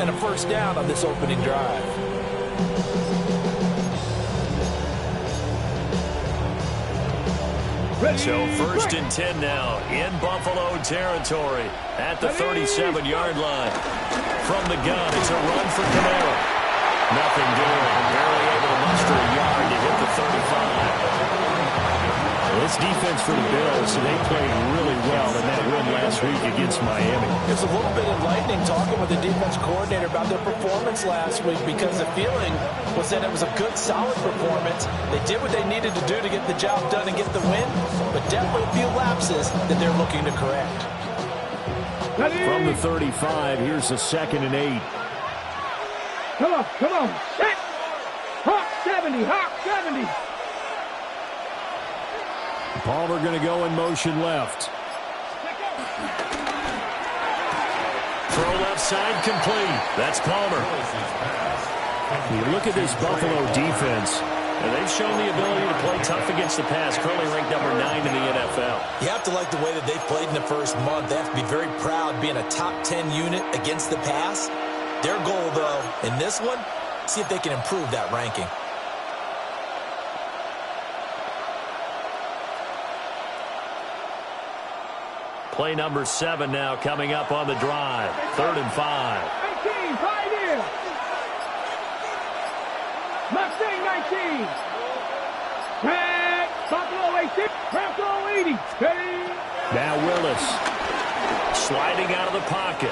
and a first down on this opening drive. So 1st and 10 now in Buffalo territory at the 37-yard line. From the gun, it's a run for Kamara. Nothing doing. Barely able to muster a yard to hit the 35. This defense for the Bills, they played really well in that win last week against Miami. It's a little bit enlightening talking with the defense coordinator about their performance last week, because the feeling was that it was a good, solid performance. They did what they needed to do to get the job done and get the win, but definitely a few lapses that they're looking to correct. From the 35, here's a 2nd and 8. Come on. Set. Hawk 70, Hawk 70. Palmer going to go in motion left. Throw left side complete. That's Palmer. You look at this Buffalo defense, and they've shown the ability to play tough against the pass, currently ranked number 9 in the NFL. You have to like the way that they've played in the first month. They have to be very proud being a top 10 unit against the pass. Their goal, though, in this one, see if they can improve that ranking. Play number 7 now coming up on the drive. 3rd and 5. 19, right here. Mustang 19. Back. Buffalo 18. Buffalo 80. Ready. Now Willis. Sliding out of the pocket.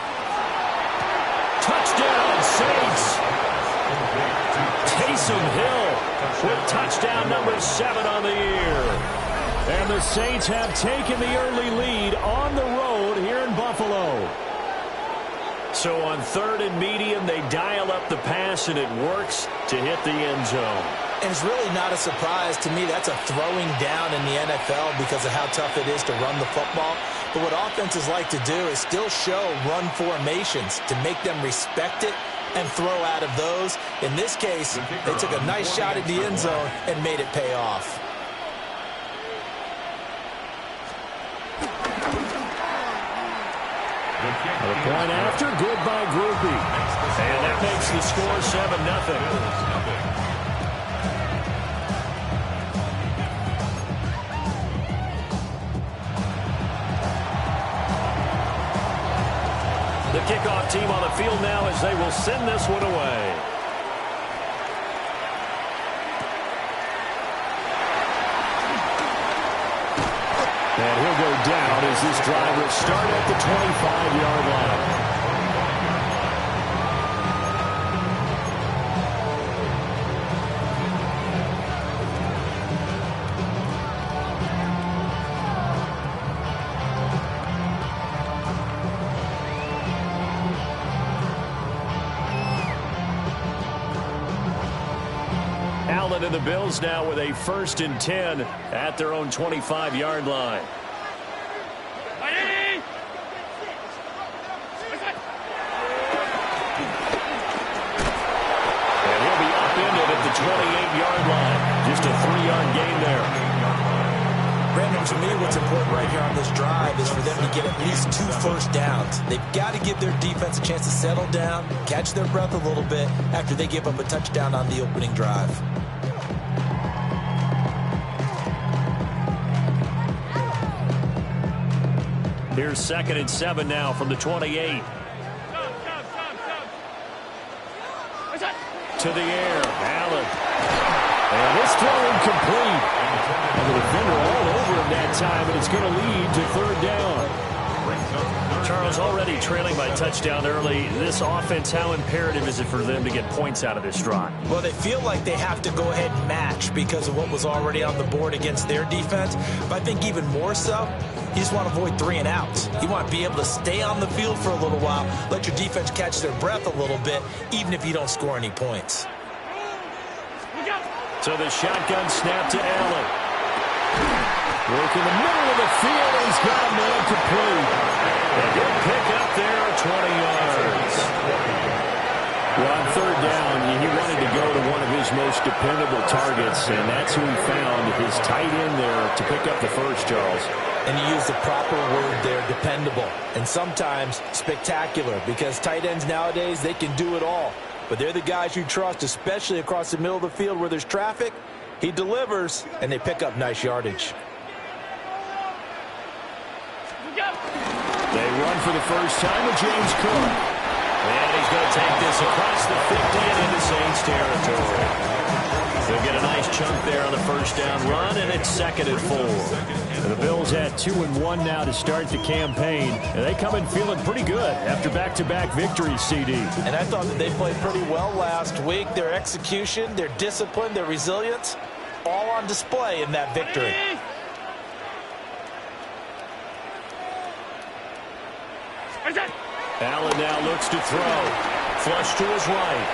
Touchdown, Saints. Taysom Hill with touchdown number 7 on the year. And the Saints have taken the early lead on the road here in Buffalo. So on 3rd and medium, they dial up the pass, and it works to hit the end zone. And it's really not a surprise to me. That's a throwing down in the NFL because of how tough it is to run the football. But what offenses like to do is still show run formations to make them respect it and throw out of those. In this case, they took a nice shot at the end zone and made it pay off. The point after, good by Groupie. And that makes the score 7-0. The kickoff team on the field now as they will send this one away. And he'll go down as this drive will start at the 25-yard line. Allen and the Bills now with a 1st and 10 at their own 25-yard line. And he'll be upended at the 28-yard line. Just a 3-yard gain there. Brandon, to me, what's important right here on this drive is for them to get at least 2 first downs. They've got to give their defense a chance to settle down, catch their breath a little bit after they give up a touchdown on the opening drive. Here's 2nd and 7 now from the 28. To the air, Allen. And this throw incomplete. And the defender all over him that time, and it's going to lead to 3rd down. Charles, already trailing by touchdown early. This offense, how imperative is it for them to get points out of this drive? Well, they feel like they have to go ahead and match because of what was already on the board against their defense. But I think even more so, you just want to avoid 3 and outs. You want to be able to stay on the field for a little while, let your defense catch their breath a little bit, even if you don't score any points. So the shotgun snap to Allen. Work in the middle of the field, and he's got a man complete. A good pick up there, 20 yards. Well, on 3rd down, he wanted to go to one of his most dependable targets, and that's who he found, his tight end there, to pick up the first, Charles. And you use the proper word there, dependable. And sometimes spectacular, because tight ends nowadays, they can do it all. But they're the guys you trust, especially across the middle of the field where there's traffic. He delivers, and they pick up nice yardage. They run for the first time with James Cook. And he's going to take this across the 50 and into Saints territory. They'll get a nice chunk there on the first down run, and it's 2nd and 4. And the Bills had 2-1 now to start the campaign, and they come in feeling pretty good after back-to-back victories, CD. And I thought that they played pretty well last week. Their execution, their discipline, their resilience, all on display in that victory. Allen now looks to throw. Flush to his right.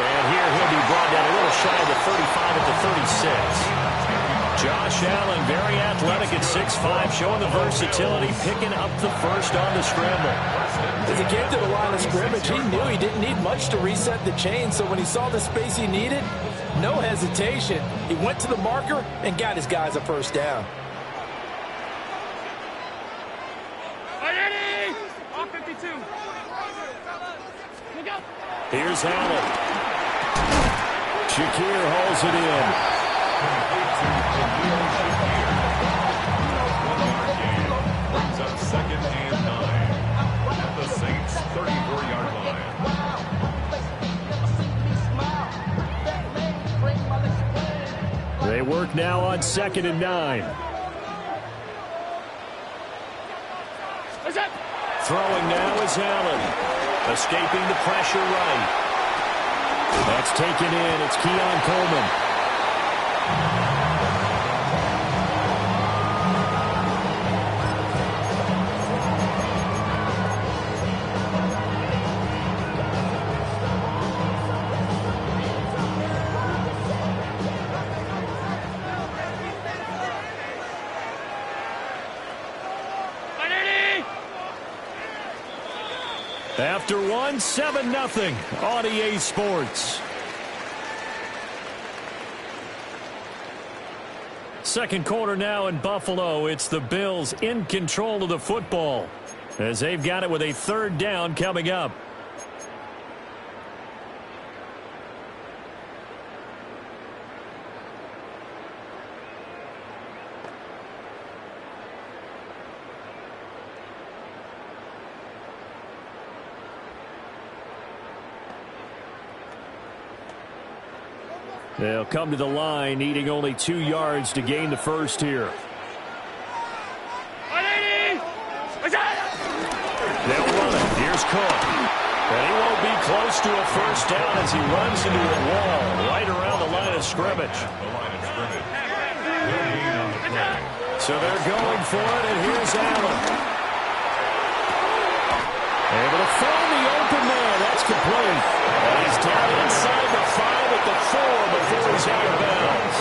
And here he'll be brought down a little shy of the 35 at the 36. Josh Allen, very athletic at 6'5", showing the versatility, picking up the first on the scramble. As he came to the line of scrimmage, he knew he didn't need much to reset the chain, so when he saw the space he needed, no hesitation. He went to the marker and got his guys a first down. Here's Allen. Shakir holds it in. Brings up 2nd and 9 at the Saints' 34-yard line. They work now on 2nd and 9. Throwing now is Allen. Escaping the pressure right. That's taken in. It's Keon Coleman. After 1, 7-0 on EA Sports. Second quarter now in Buffalo. It's the Bills in control of the football as they've got it with a 3rd down coming up. They'll come to the line, needing only 2 yards to gain the first here. They'll run it. Here's Cook. And he won't be close to a first down as he runs into a wall right around the line of scrimmage. So they're going for it, and here's Allen. Able to find the open man. That's complete. And he's down inside the 5 at the 4 before he's out of bounds.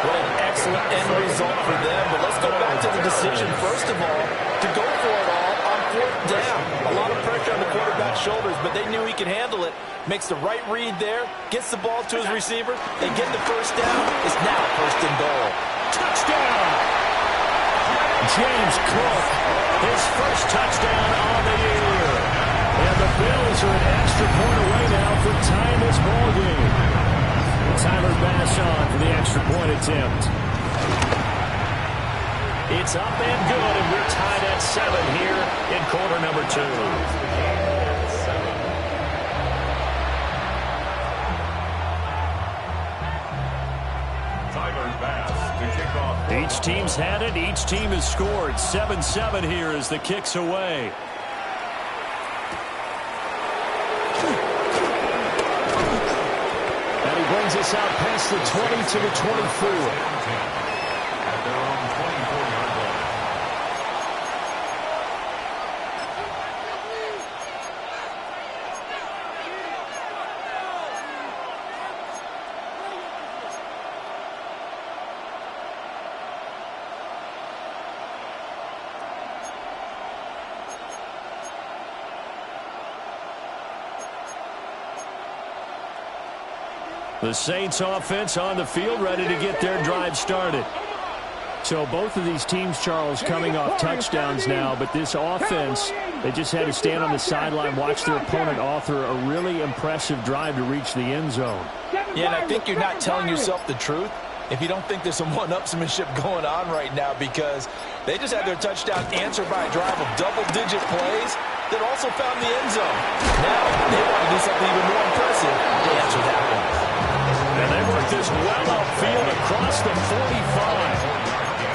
What an excellent end result for them. But let's go back to the decision, first of all, to go for it all on 4th down. A lot of pressure on the quarterback's shoulders, but they knew he could handle it. Makes the right read there, gets the ball to his receiver. They get the first down. It's now 1st and goal. Touchdown! James Cook, his first touchdown on the year. And the Bills are an extra point away now from tying this ball game. Tyler Bass on for the extra point attempt. It's up and good, and we're tied at 7 here in quarter number 2. Each team's had it. Each team has scored. 7-7 here as the kick's away. And he brings us out past the 20 to the 24. At their own 24-yard line. The Saints offense on the field, ready to get their drive started. So both of these teams, Charles, coming off touchdowns now, but this offense, they just had to stand on the sideline, watch their opponent author a really impressive drive to reach the end zone. Yeah, and I think you're not telling yourself the truth if you don't think there's some one-upsmanship going on right now, because they just had their touchdown answered by a drive of double-digit plays that also found the end zone. Now they want to do something even more impressive to answer that one. And they work this well upfield across the 45.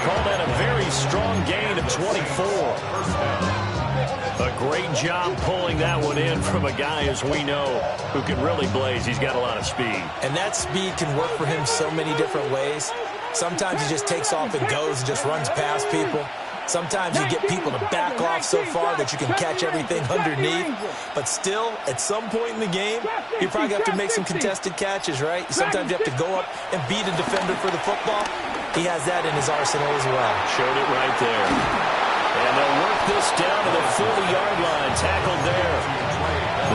Call that a very strong gain of 24. A great job pulling that one in from a guy, as we know, who can really blaze. He's got a lot of speed. And that speed can work for him so many different ways. Sometimes he just takes off and goes and just runs past people. Sometimes you get people to back off so far that you can catch everything underneath. But still, at some point in the game, you probably have to make some contested catches, right? Sometimes you have to go up and beat a defender for the football. He has that in his arsenal as well. Showed it right there. And they'll work this down to the 40-yard line. Tackled there.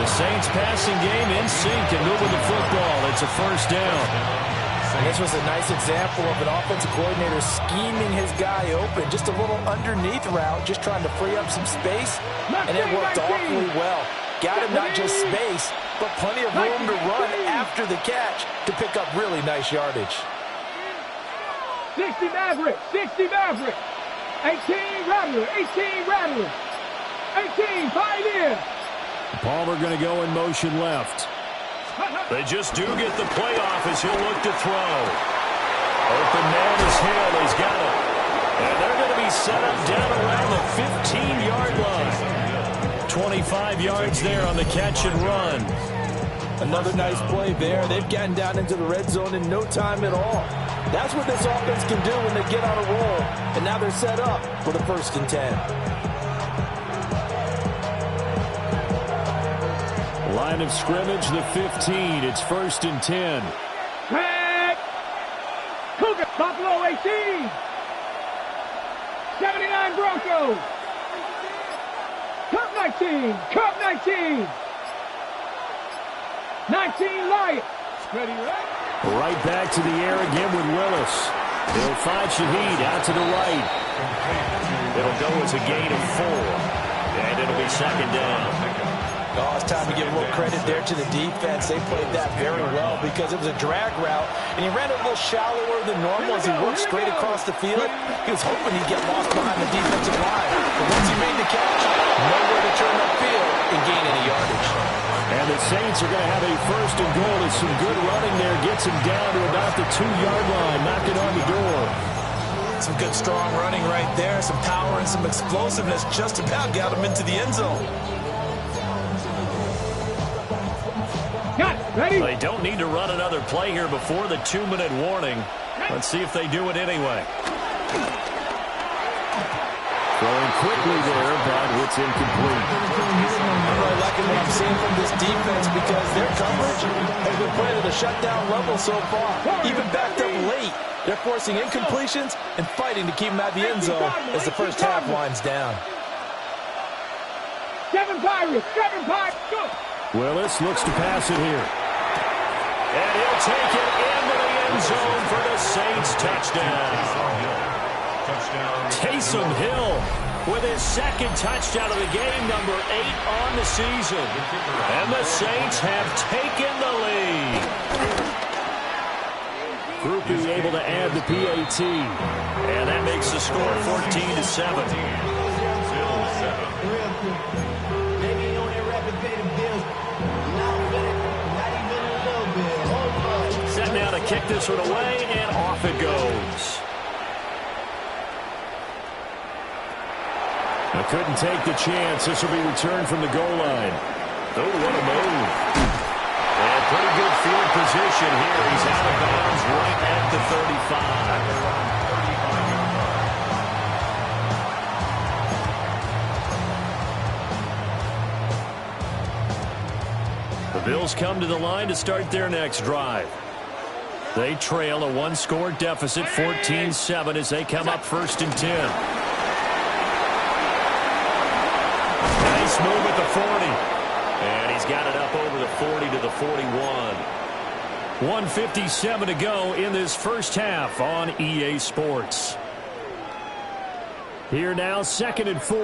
The Saints passing game in sync and moving the football. It's a first down. And this was a nice example of an offensive coordinator scheming his guy open. Just a little underneath route, just trying to free up some space. And it worked awfully well. Got him not just space, but plenty of room to run after the catch to pick up really nice yardage. 60 Maverick, 60 Maverick. 18 Rattler, 18 Rattler. 18 Pioneer. Palmer going to go in motion left. They just do get the play off as he'll look to throw. Open man is Hill. He's got it. And they're going to be set up down around the 15-yard line. 25 yards there on the catch and run. Another nice play there. They've gotten down into the red zone in no time at all. That's what this offense can do when they get on a roll. And now they're set up for the 1st and 10. Line of scrimmage, the 15. It's 1st and 10. Red. Cougar, Buffalo 18. 79 Broncos. Cup 19. Cup 19. 19 Lions. Ready, right? Right back to the air again with Willis. He'll find Shaheed out to the right. It'll go as a gain of 4. And it'll be 2nd down. Oh, it's time to give a little credit there to the defense. They played that very well because it was a drag route, and he ran it a little shallower than normal as he worked straight across the field. He was hoping he'd get lost behind the defensive line. But once he made the catch, nowhere to turn upfield and gain any yardage. And the Saints are going to have a 1st and goal. There's some good running there. Gets him down to about the 2-yard line. Knocking on the door. Some good, strong running right there. Some power and some explosiveness just about got him into the end zone. Ready? They don't need to run another play here before the 2-minute warning. Let's see if they do it anyway. Throwing quickly there, but it's incomplete. I'm really liking what I'm seeing from this defense because their coverage has been playing at a shutdown level so far. Even backed up late, they're forcing incompletions and fighting to keep them at the end zone as the first half winds down. 7 Pirates, 7 Pirates, go! Willis looks to pass it here. And he'll take it into the end zone for the Saints touchdown. Taysom Hill with his 2nd touchdown of the game, number 8 on the season. And the Saints have taken the lead. Groupie able to add the PAT. And that makes the score 14-7. Set now to kick this one away, and off it goes. I couldn't take the chance. This will be returned from the goal line. Oh, what a move. And pretty good field position here. He's out of bounds right at the 35. The Bills come to the line to start their next drive. They trail a 1-score deficit, 14-7, as they come up 1st and 10. Nice move at the 40. And he's got it up over the 40 to the 41. 1:57 to go in this first half on EA Sports. Here now, 2nd and 4.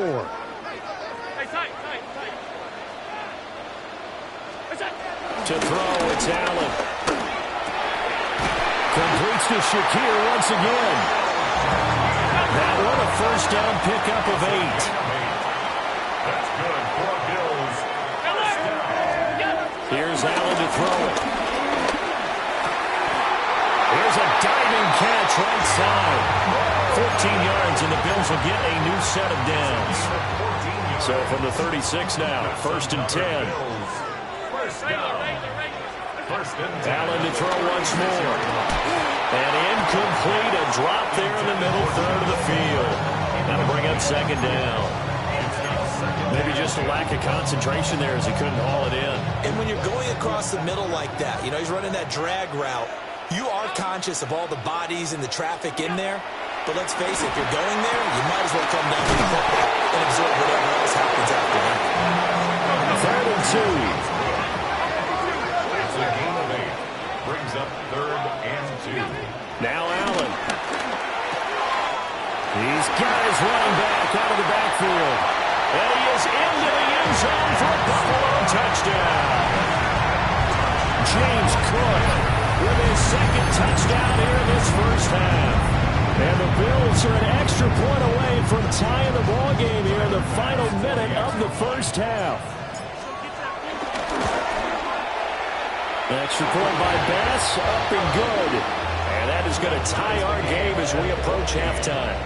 To throw, it's Allen. Completes to Shakir once again. That one a first down pickup of 8. That's good for Bills. Here's Allen to throw it. Here's a diving catch right side. 14 yards, and the Bills will get a new set of downs. So from the 36 now, 1st and 10. Allen to throw once more. And incomplete, a drop there in the middle third of the field. That'll bring up 2nd down. Maybe just a lack of concentration there as he couldn't haul it in. And when you're going across the middle like that, you know, he's running that drag route, you are conscious of all the bodies and the traffic in there. But let's face it, if you're going there, you might as well come down to the football and absorb whatever else happens after that. 3rd and 2. It's a gain of 8. Brings up 3rd and 2. Now Allen. He's got his running back out of the backfield. And he is into the end zone for a Buffalo touchdown. James Cook with his 2nd touchdown here in this first half. And the Bills are an extra point away from tying the ball game here in the final minute of the first half. Extra point by Bass, up and good. And that is going to tie our game as we approach halftime.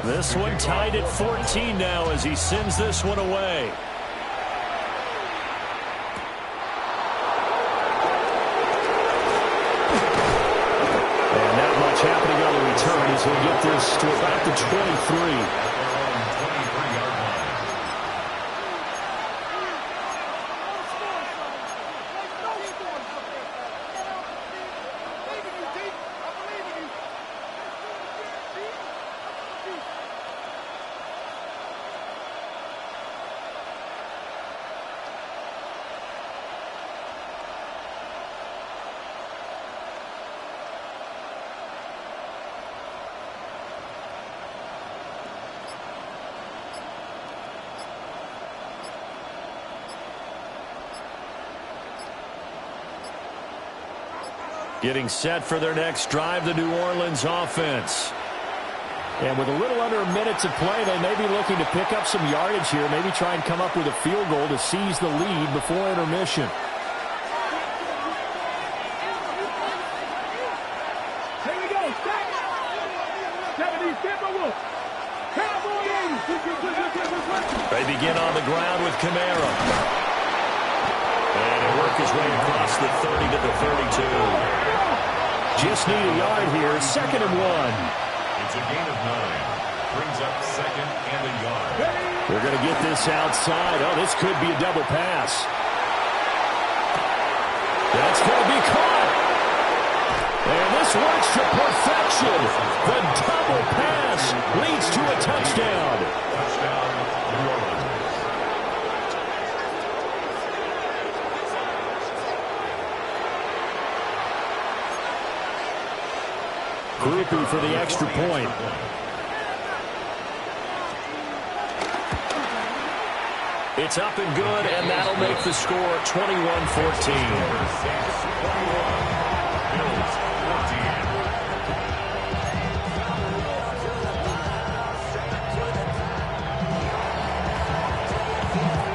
This one tied at 14 now as he sends this one away. And not much happening on the return as he'll get this to about the 23. Getting set for their next drive, the New Orleans offense. And with a little under a minute to play, they may be looking to pick up some yardage here, maybe try and come up with a field goal to seize the lead before intermission. Here we go. They begin on the ground with Kamara. And he'll work his way across the 30 to the 32. Just need a yard here, 2nd and 1. It's a gain of 9. Brings up 2nd and a yard. They're going to get this outside. Oh, this could be a double pass. That's going to be caught. And this works to perfection. The double pass leads to a touchdown. Touchdown, New Orleans. Groupie for the extra point. It's up and good, and that'll make the score 21-14.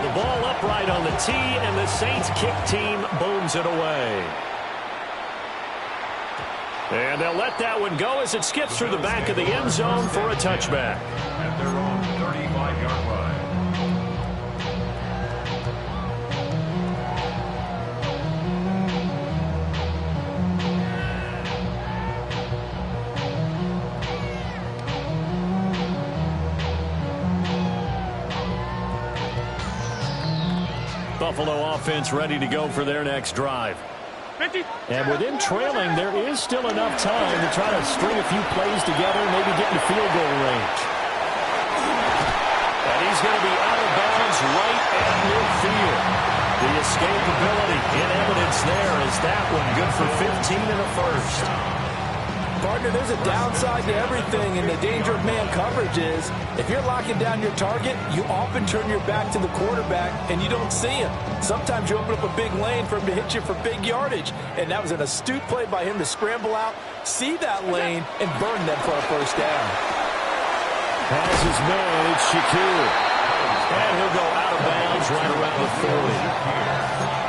The ball upright on the tee, and the Saints kick team booms it away. And they'll let that one go as it skips through the back of the end zone for a touchback. At their own 35-yard line. Buffalo offense ready to go for their next drive. And with him trailing, there is still enough time to try to string a few plays together and maybe get into field goal range. And he's going to be out of bounds right at midfield. The escapability in evidence there is that one good for 15 and a first. Partner, there's a downside to everything, and the danger of man coverage is if you're locking down your target, you often turn your back to the quarterback, and you don't see him. Sometimes you open up a big lane for him to hit you for big yardage, and that was an astute play by him to scramble out, see that lane, and burn them for a first down. Has his man, it's Shakir. And he'll go out of bounds right around the 40.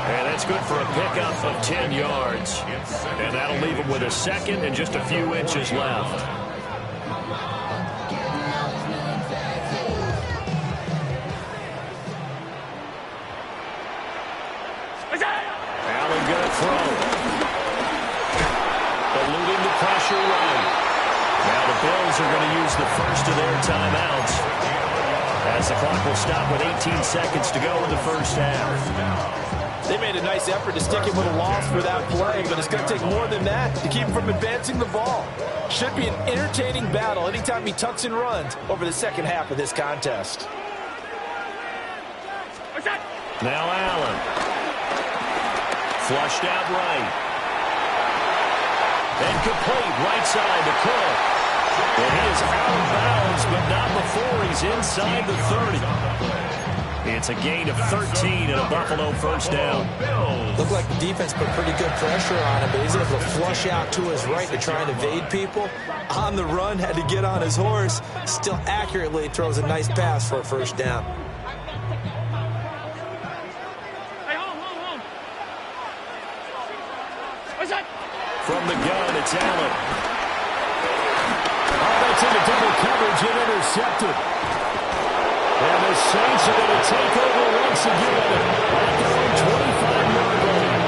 And that's good for a pickup of 10 yards. And that'll leave him with a second and just a few inches left. Allen gonna throw. Eluding the pressure right. Now the Bills are going to use the first of their timeouts, as the clock will stop with 18 seconds to go in the first half. They made a nice effort to stick him with a loss for that play, but it's going to take more than that to keep him from advancing the ball. Should be an entertaining battle anytime he tucks and runs over the second half of this contest. Now Allen. Flushed out right. And complete right side to Cook. And he is out of bounds, but not before he's inside the 30. It's a gain of 13 and a Buffalo first down. Looked like the defense put pretty good pressure on him, but he's able to flush out to his right to try and evade people. On the run, had to get on his horse. Still accurately throws a nice pass for a first down. From the gun, it's Allen. Oh, that's into double coverage and intercepted. And the Saints are going to take over once again at their own 25-yard line.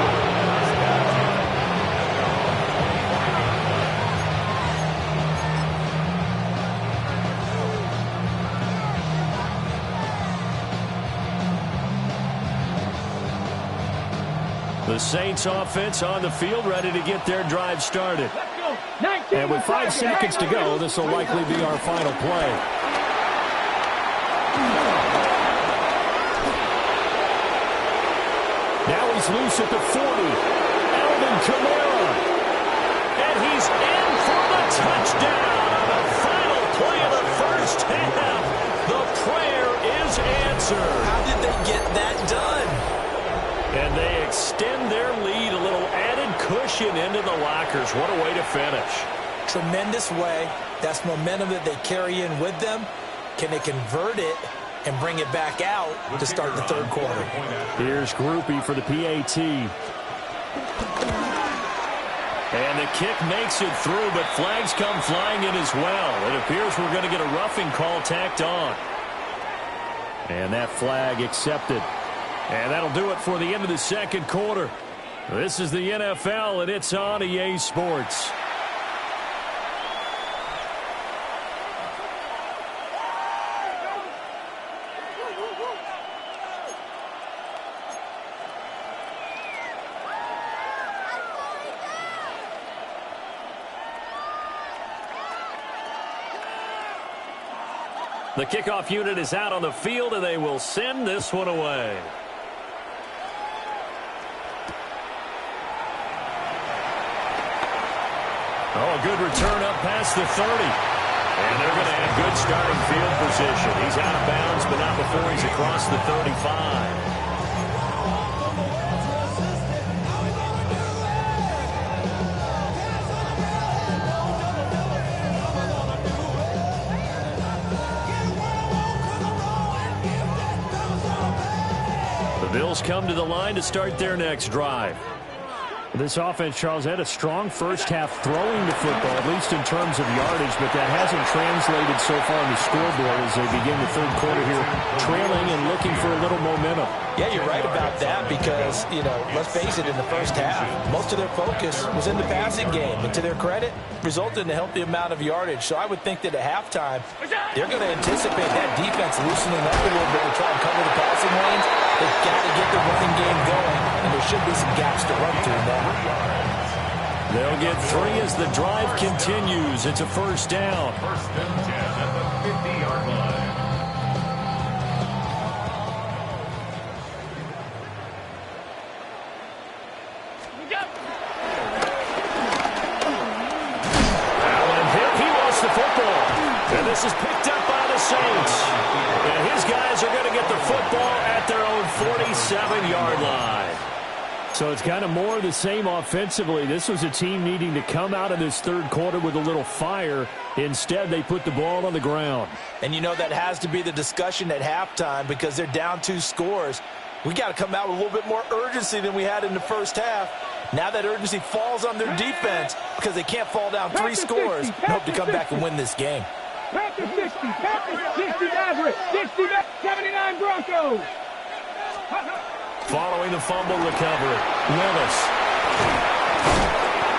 The Saints offense on the field, ready to get their drive started. And with 5 seconds to go, this will likely be our final play. Now he's loose at the 40. Alvin Kamara. And he's in for the touchdown on the final play of the first half. The prayer is answered. How did they get that done? And they extend their lead, a little added cushion into the lockers. What a way to finish. Tremendous way. That's momentum that they carry in with them. Can they convert it and bring it back out to start the third quarter? Here's Groupie for the PAT. And the kick makes it through, but flags come flying in as well. It appears we're going to get a roughing call tacked on. And that flag accepted. And that'll do it for the end of the second quarter. This is the NFL, and it's on EA Sports. The kickoff unit is out on the field, and they will send this one away. Oh, a good return up past the 30. And they're going to have good starting field position. He's out of bounds, but not before he's across the 35. The Bills come to the line to start their next drive. This offense, Charles, had a strong first half throwing the football, at least in terms of yardage, but that hasn't translated so far on the scoreboard as they begin the third quarter here, trailing and looking for a little momentum. Yeah, you're right about that because, let's face it, in the first half, most of their focus was in the passing game. And to their credit, resulted in a healthy amount of yardage. So I would think that at halftime, they're going to anticipate that defense loosening up a little bit to try and cover the passing lanes. They've got to get the running game going, and there should be some gaps to run through now. They'll get 3 as the drive continues. It's a first down. First and 10 at the 50-yard line. This is picked up by the Saints. And his guys are going to get the football at their own 47-yard line. So it's kind of more of the same offensively. This was a team needing to come out of this third quarter with a little fire. Instead, they put the ball on the ground. And you know that has to be the discussion at halftime because they're down 2 scores. We got to come out with a little bit more urgency than we had in the first half. Now that urgency falls on their defense because they can't fall down 3 scores and hope to come back and win this game. Panthers 60, Panthers 60 Maverick, 60 79 Broncos. Following the fumble recovery, Willis.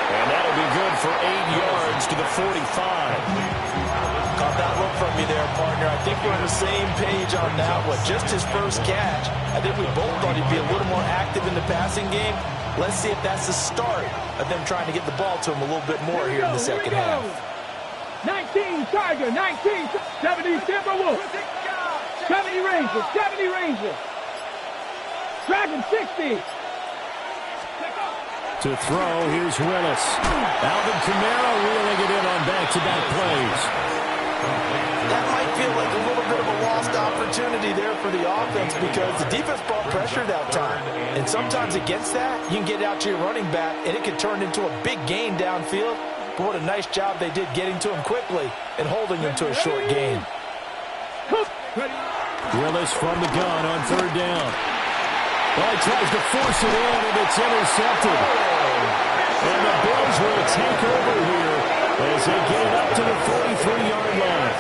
And that'll be good for 8 yards to the 45. Caught that look from me there, partner. I think we're on the same page on that one. Just his first catch. I think we both thought he'd be a little more active in the passing game. Let's see if that's the start of them trying to get the ball to him a little bit more here in the second half. 19 Tiger, 19, 70 Timberwolf, 70 Rangers, 70 Rangers. Dragon 60. To throw, here's Willis. Alvin Kamara reeling it in on back-to-back plays. That might feel like a little bit of a lost opportunity there for the offense because the defense brought pressure that time. And sometimes against that, you can get out to your running back, and it can turn into a big gain downfield. But what a nice job they did getting to him quickly and holding him to a short gain. Willis from the gun on third down. Well, he tries to force it in, and it's intercepted. And the Bills will take over here as they get it up to the 43-yard line.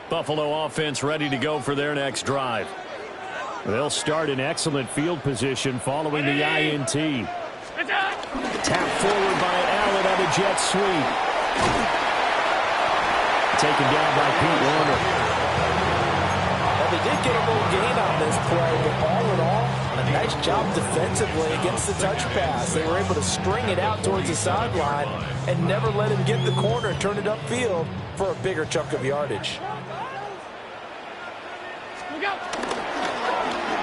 Buffalo offense ready to go for their next drive. They'll start in excellent field position following the INT. Tap forward by Allen on a jet sweep. Taken down by Pete Warner. Well, they did get a little gain on this play, but all in all, a nice job defensively against the touch pass. They were able to string it out towards the sideline and never let him get the corner and turn it upfield for a bigger chunk of yardage.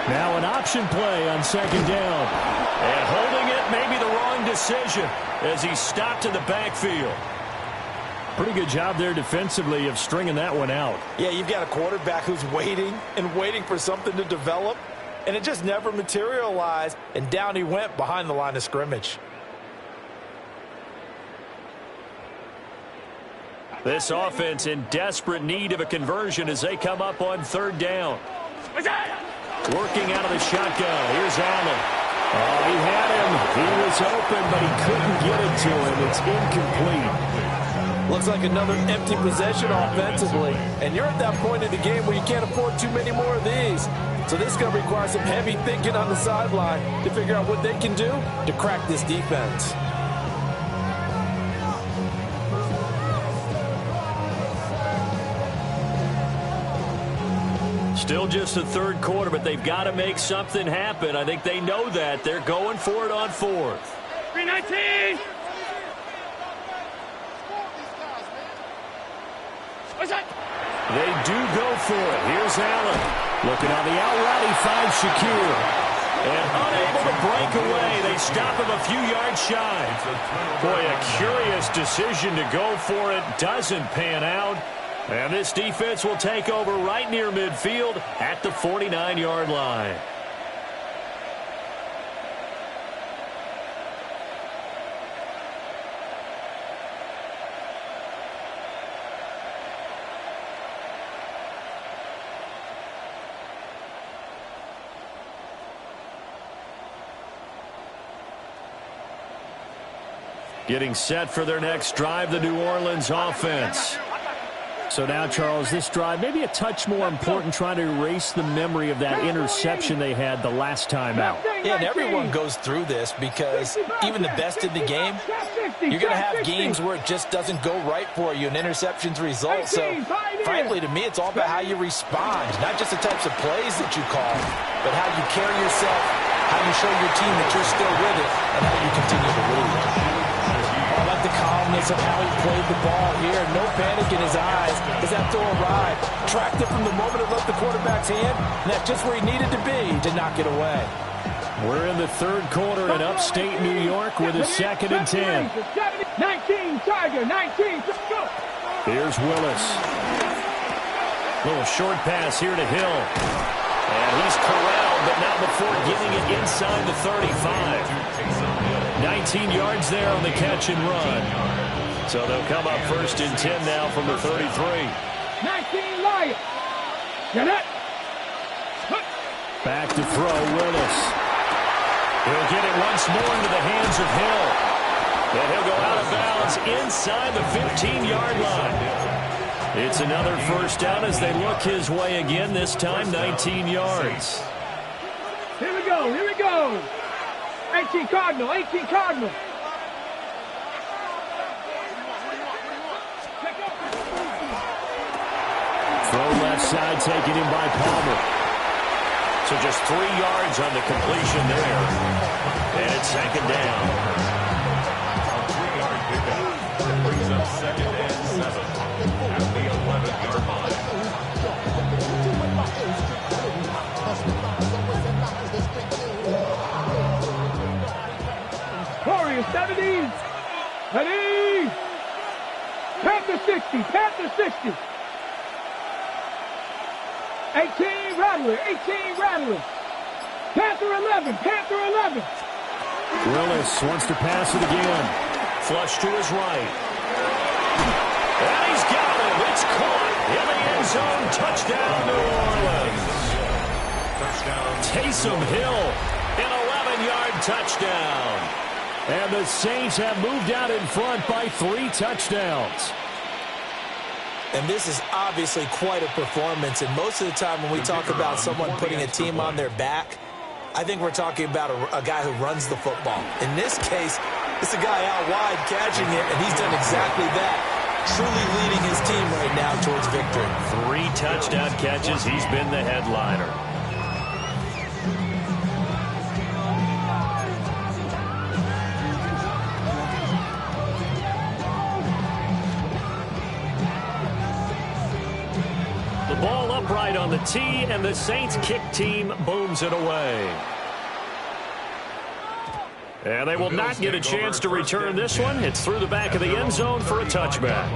Now an option play on second down. And holding it may be the wrong decision as he stopped in the backfield. Pretty good job there defensively of stringing that one out. Yeah, you've got a quarterback who's waiting and waiting for something to develop, and it just never materialized, and down he went behind the line of scrimmage. This offense in desperate need of a conversion as they come up on third down. Working out of the shotgun. Here's Allen. Oh, he had him. He was open, but he couldn't get it to him. It's incomplete. Looks like another empty possession offensively. And you're at that point in the game where you can't afford too many more of these. So this is going to require some heavy thinking on the sideline to figure out what they can do to crack this defense. Still just the third quarter, but they've got to make something happen. I think they know that. They're going for it on fourth. 319. They do go for it. Here's Allen. Looking on the out route, he finds Shakir. And unable to break away. They stop him a few yards shy. Boy, a curious decision to go for it. Doesn't pan out. And this defense will take over right near midfield at the 49-yard line. Getting set for their next drive, the New Orleans offense. So now, Charles, this drive maybe a touch more important, trying to erase the memory of that interception they had the last time out. Yeah, and everyone goes through this because even the best in the game, you're going to have games where it just doesn't go right for you and interceptions result. So, frankly, to me, it's all about how you respond, not just the types of plays that you call, but how you carry yourself, how you show your team that you're still with it, and how you continue to lead. like the calmness of how he played the ball here. No panic in his eyes as that throw arrived. Tracked it from the moment it left the quarterback's hand, and that's just where he needed to be to knock it away. We're in the third quarter in upstate New York with a 2nd and 10. 19, Tiger, 19, go. Here's Willis. Little short pass here to Hill. And he's corralled, but not before getting it inside the 35. 19 yards there on the catch and run. So they'll come up 1st and 10 now from the 33. 19, Lion. Get it. Back to throw, Willis. He'll get it once more into the hands of Hill. And he'll go out of bounds inside the 15-yard line. It's another 1st down as they look his way again, this time 19 yards. Here we go, here we go. 18 Cardinal, 18 Cardinal. Throw left side, taken in by Palmer. So just 3 yards on the completion there. And it's 2nd down. A 3-yard pickup brings up 2nd and 7 at the 11-yard line. Warriors 70. Ready. Panther 60, Panther 60. 18 Rattler, 18 Rattler. Panther 11, Panther 11. Willis wants to pass it again. Flush to his right. And he's got it. It's caught in the end zone. Touchdown, New Orleans. Taysom Hill, an 11-yard touchdown. And the Saints have moved out in front by 3 touchdowns. And this is obviously quite a performance. And most of the time when we talk about someone putting a team on their back, I think we're talking about a guy who runs the football. In this case, it's a guy out wide catching it, and he's done exactly that. Truly leading his team right now towards victory. 3 touchdown catches. He's been the headliner. The ball upright on the tee, and the Saints kick team booms it away. And they will not get a chance to return this one. It's through the back of the end zone for a touchback.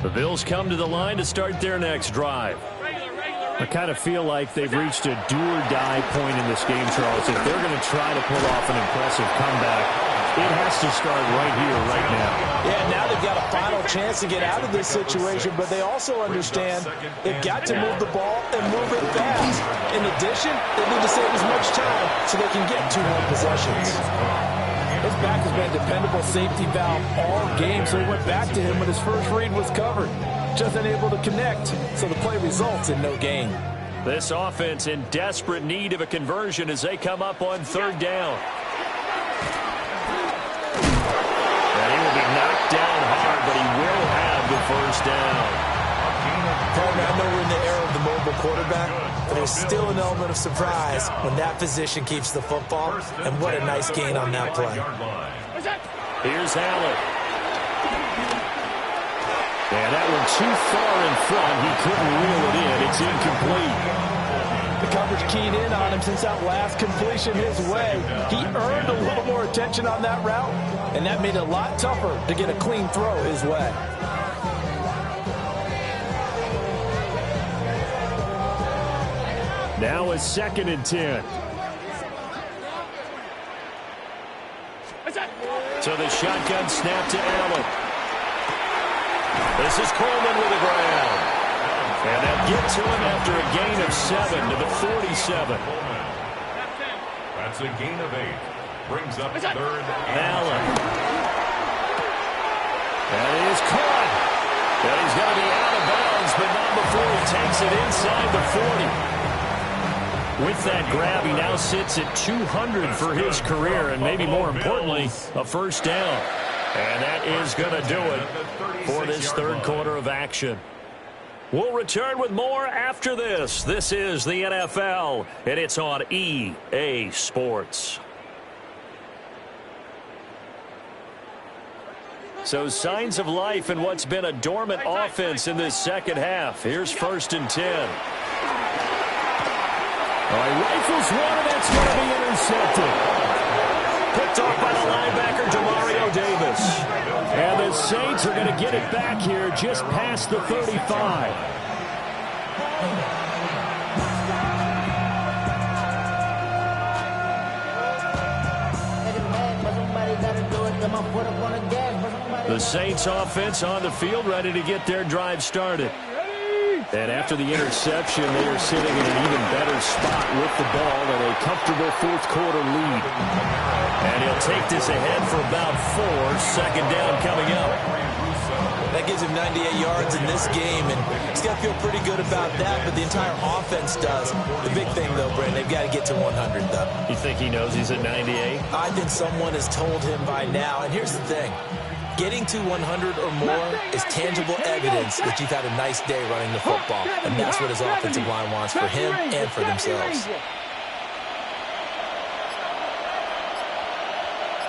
The Bills come to the line to start their next drive. I kind of feel like they've reached a do-or-die point in this game, Charles. If they're going to try to pull off an impressive comeback, it has to start right here, right now. Yeah, now they've got a final chance to get out of this situation, but they also understand they've got to move the ball and move it fast. In addition, they need to save as much time so they can get 2 more possessions. His back has been a dependable safety valve all game, so he went back to him when his first read was covered. Just unable to connect, so the play results in no gain. This offense in desperate need of a conversion as they come up on 3rd down. And he will be knocked down hard, but he will have the 1st down. I know we're in the era of the mobile quarterback, but there's still an element of surprise when that position keeps the football, and what a nice gain on that play. Here's Allen. And that one too far in front. He couldn't reel it in. It's incomplete. The coverage keyed in on him since that last completion his way. He earned a little more attention on that route, and that made it a lot tougher to get a clean throw his way. Now it's 2nd and 10. So the shotgun snap to Allen. This is Coleman with the ground. And they'll get to him after a gain of 7 to the 47. That's a gain of 8. Brings up 3rd and Allen. 2. And he is caught. And he's going to be out of bounds, but not before he takes it inside the 40. With that grab, he now sits at 200 for his career, and maybe more importantly, a 1st down. And that is going to do it for this 3rd quarter of action. We'll return with more after this. This is the NFL, and it's on EA Sports. So signs of life in what's been a dormant offense in this second half. Here's 1st and 10. All right, rifles one, and that's going to be intercepted. Picked off by the linebacker, Demario Davis. And the Saints are going to get it back here just past the 35. The Saints offense on the field, ready to get their drive started. And after the interception, they are sitting in an even better spot with the ball and a comfortable fourth-quarter lead. And he'll take this ahead for about 4. 2nd down coming up. That gives him 98 yards in this game, and he's got to feel pretty good about that, but the entire offense does. The big thing, though, Brent, they've got to get to 100, though. You think he knows he's at 98? I think someone has told him by now, and here's the thing. Getting to 100 or more is tangible evidence that you've had a nice day running the football, and that's what his offensive line wants for him and for themselves.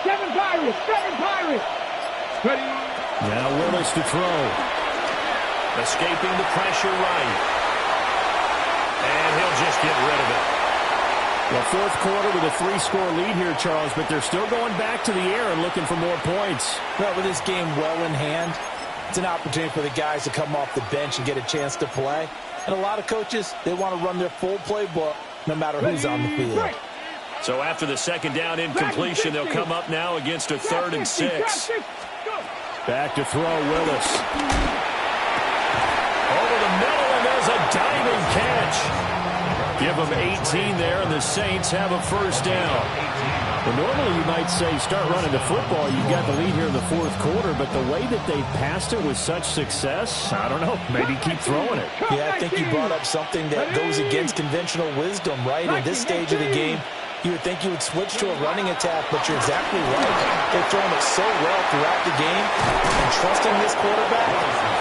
7 Pirates, 7 Pirates. Ready. Now Willis to throw. Escaping the pressure right. And he'll just get rid of it. Well, fourth quarter with a 3-score lead here, Charles, but they're still going back to the air and looking for more points. Well, with this game well in hand, it's an opportunity for the guys to come off the bench and get a chance to play. And a lot of coaches, they want to run their full playbook no matter who's on the field. So after the 2nd down incompletion, they'll come up now against a 3rd and 6. Back to throw, Willis. Over the middle, and there's a diving catch. Give them 18 there, and the Saints have a 1st down. Well, normally you might say start running the football. You've got the lead here in the fourth quarter, but the way that they've passed it with such success, I don't know, maybe keep throwing it. Yeah, I think you brought up something that goes against conventional wisdom, right? In this stage of the game, you would think you would switch to a running attack, but you're exactly right. They've thrown it so well throughout the game, and trusting this quarterback,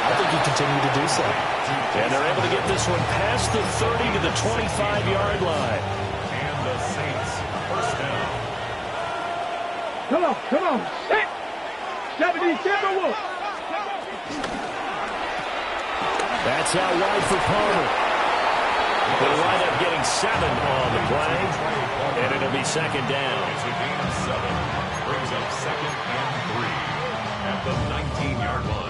I think you continue to do so. And they're able to get this one past the 30 to the 25-yard line. And the Saints, 1st down. Come on. Set. 77 Wolf. That's out wide for Palmer. They'll wind up getting 7 on the play, and it'll be 2nd down. It's a gain of 7. Brings up 2nd and 3 at the 19-yard line.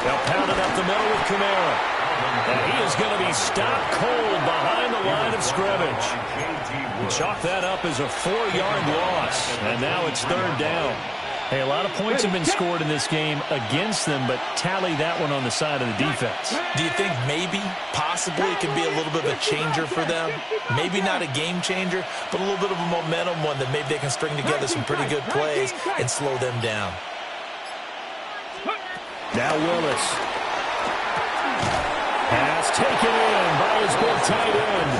They'll pound it up the middle with Kamara. And he is going to be stopped cold behind the line of scrimmage. Chalk that up as a 4-yard loss. And now it's 3rd down. Hey, a lot of points have been scored in this game against them, but tally that one on the side of the defense. Do you think maybe, possibly, it can be a little bit of a changer for them? Maybe not a game changer, but a little bit of a momentum one that maybe they can string together some pretty good plays and slow them down. Now Willis. Pass taken in by his big tight end.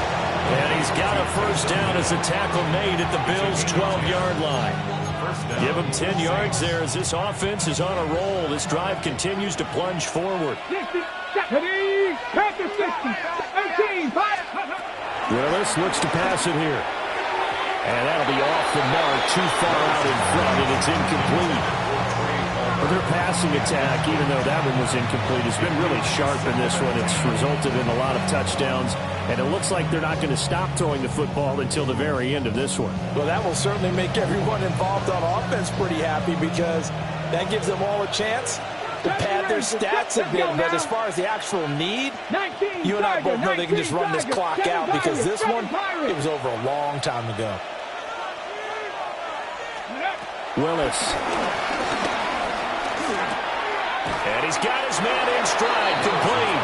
And he's got a 1st down as a tackle made at the Bills' 12-yard line. Give him 10 yards there as this offense is on a roll. This drive continues to plunge forward. Willis looks to pass it here. And that'll be off the mark, too far out in front, and it's incomplete. But their passing attack, even though that one was incomplete, has been really sharp in this one. It's resulted in a lot of touchdowns, and it looks like they're not going to stop throwing the football until the very end of this one. Well, that will certainly make everyone involved on offense pretty happy because that gives them all a chance to pad their stats a bit. But as far as the actual need, you and I both know they can just run this clock out because this one, it was over a long time ago. Willis. And he's got his man in stride, complete.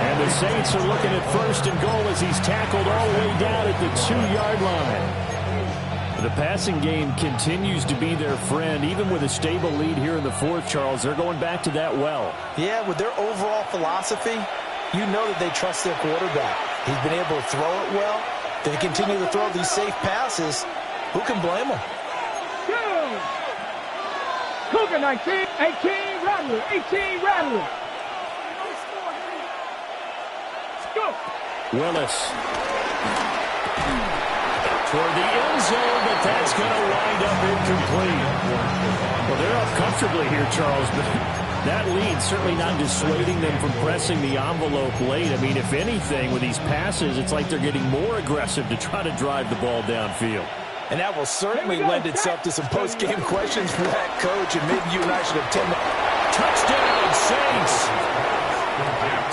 And the Saints are looking at 1st and goal as he's tackled all the way down at the 2-yard line. The passing game continues to be their friend. Even with a stable lead here in the fourth, Charles, they're going back to that well. Yeah, with their overall philosophy, you know that they trust their quarterback. He's been able to throw it well. They continue to throw these safe passes. Who can blame them? Cougar 19, 18, Rattler, 18, Rattler. Go. Willis. Toward the end zone, but that's going to wind up incomplete. Well, they're up comfortably here, Charles, but that lead certainly not dissuading them from pressing the envelope late. I mean, if anything, with these passes, it's like they're getting more aggressive to try to drive the ball downfield. And that will certainly lend itself to some post-game questions for that coach, and maybe you and I should have 10 minutes. Touchdown, Saints!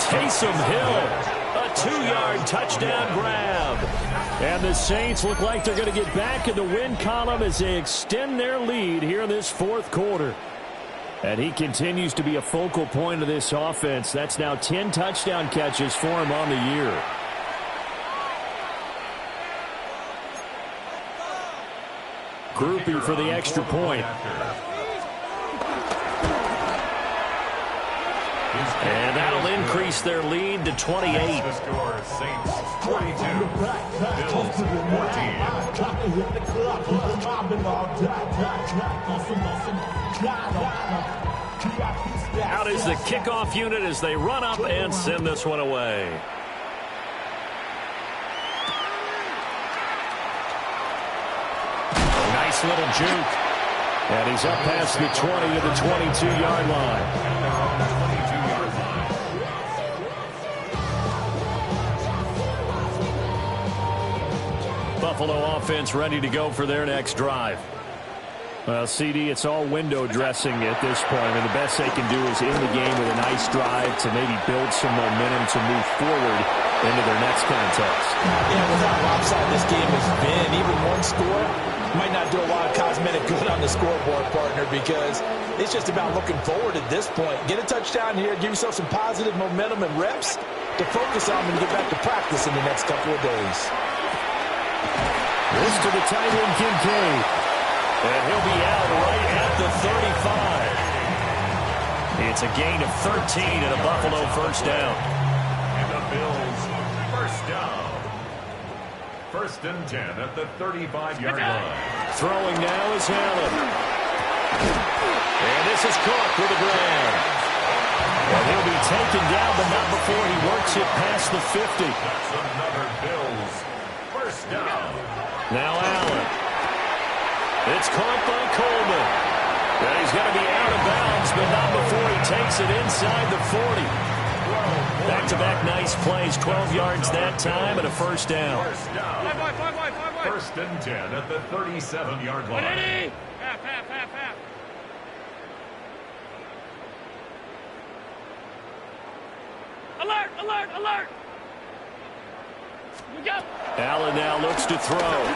Taysom Hill, a 2-yard touchdown grab. And the Saints look like they're going to get back in the win column as they extend their lead here in this fourth quarter. And he continues to be a focal point of this offense. That's now 10 touchdown catches for him on the year. Groupie for the extra point. And that'll increase their lead to 28. The score, Saints 42, Bills 14. Out is the kickoff unit as they run up and send this one away. Nice little juke. And he's up past the 20 to the 22-yard line. Buffalo offense ready to go for their next drive. Well, CD, it's all window dressing at this point. I mean, the best they can do is in the game with a nice drive to maybe build some momentum to move forward into their next contest. Yeah, with how lopsided this game has been, even one score might not do a lot of cosmetic good on the scoreboard, partner, because it's just about looking forward at this point. Get a touchdown here, give yourself some positive momentum and reps to focus on and get back to practice in the next couple of days. This to the tight end, Kincaid. And he'll be out right at the 35. It's a gain of 13 and a Buffalo first down. And the Bills first down. First and 10 at the 35-yard line. Throwing now is Allen. And this is caught for the grab. And he'll be taken down, but not before he works it past the 50. That's another Bills first down. Now Allen. It's caught by Coleman. And he's going to be out of bounds, but not before he takes it inside the 40. Back-to-back nice plays, 12 yards that time and a first down. First down. First and 10 at the 37-yard line. Half. Alert! We go. Allen now looks to throw.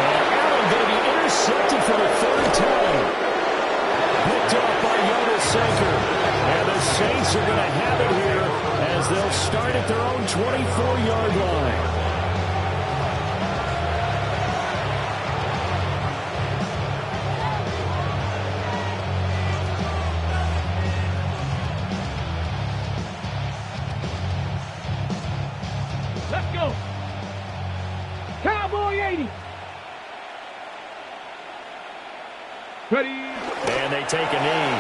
Allen going to be intercepted for the third time. Picked up by Jonas Sanker. And the Saints are going to have it here as they'll start at their own 24-yard line. Let's go. Cowboy 80. Ready. And they take a knee.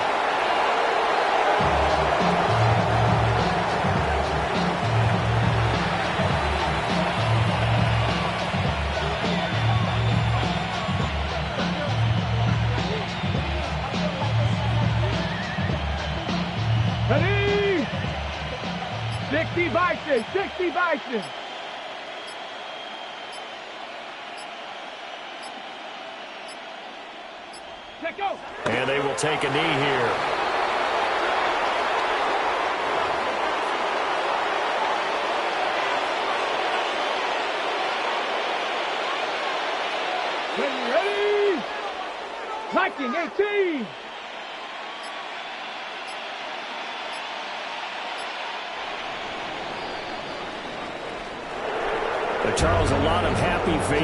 Ready. 60 Bison. Let go. And they will take a knee here. Ready. Viking 18. A Charles, a lot of happy faces